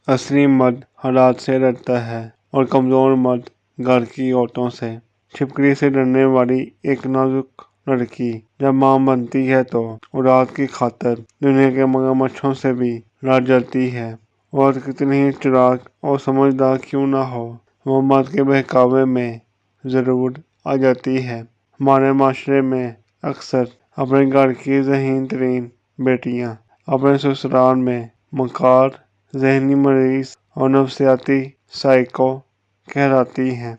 اصلی مرد حالات سے ڈرتا ہے اور کمزور مرد گھر کی عورتوں سے۔ چھپکلی سے ڈرنے والی ایک نازک لڑکی جب ماں بنتی ہے تو اولاد کی خاطر دنیا کے مگرمچھوں سے بھی لڑ جاتی ہے۔ عورت کتنی ہی چالاک اور سمجھدار کیوں نہ ہو، وہ مرد کے بہکاوے میں ضرور آ جاتی ہے۔ ہمارے معاشرے میں اکثر اپنے گھر کی ذہین ترین بیٹیاں اپنے سسرال میں مکار، ذہنی مریض اور نفسیاتی سائیکو کہلاتی ہیں۔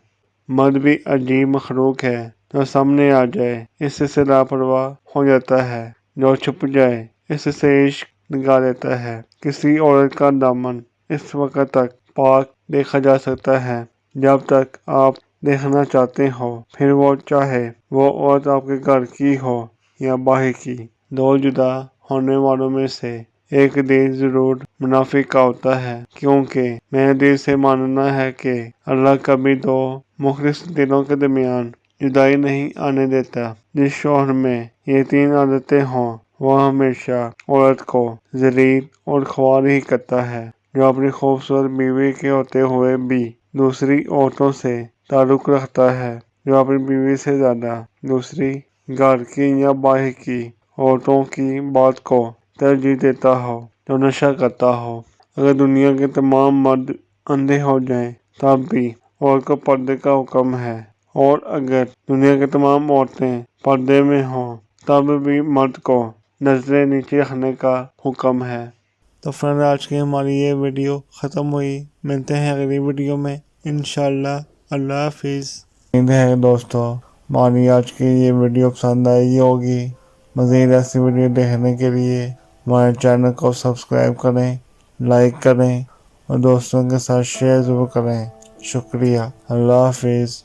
مرد بھی عجیب مخلوق ہے، جو سامنے آ جائے اس سے لاپرواہ ہو جاتا ہے، جو چھپ جائے اس سے عشق نکال لیتا ہے۔ کسی عورت کا دامن اس وقت تک پاک دیکھا جا سکتا ہے جب تک آپ دیکھنا چاہتے ہو، پھر وہ چاہے وہ عورت آپ کے گھر کی ہو یا باہر کی۔ دو جدا ہونے والوں میں سے ایک دل ضرور منافق کا ہوتا ہے، کیونکہ میرے دل سے ماننا ہے کہ اللہ کبھی دو مخلص دلوں کے درمیان جدائی نہیں آنے دیتا۔ جس شوہر میں یہ تین عادتیں ہوں، وہ ہمیشہ عورت کو ذلیل اور خوار ہی کرتا ہے۔ جو اپنی خوبصورت بیوی کے ہوتے ہوئے بھی دوسری عورتوں سے تعلق رکھتا ہے، جو اپنی بیوی سے زیادہ دوسری گھر کی یا باہر کی عورتوں کی بات کو ترجیح دیتا ہو، جو نشہ کرتا ہو۔ اگر دنیا کے تمام مرد اندھے ہو جائیں تب بھی عورت کو پردے کا حکم ہے، اور اگر دنیا کی تمام عورتیں پردے میں ہوں تب بھی مرد کو نظریں نیچے رکھنے کا حکم ہے۔ تو فرینڈ، آج کی ہماری یہ ویڈیو ختم ہوئی۔ ملتے ہیں اگلی ویڈیو میں انشاءاللہ۔ اللہ حافظ۔ امید ہے دوستو ہماری آج کی یہ ویڈیو پسند آئی ہوگی۔ مزید ایسی ویڈیو دیکھنے کے لیے ہمارے چینل کو سبسکرائب کریں، لائک کریں اور دوستوں کے ساتھ شیئر ضرور کریں۔ شکریہ۔ اللہ حافظ۔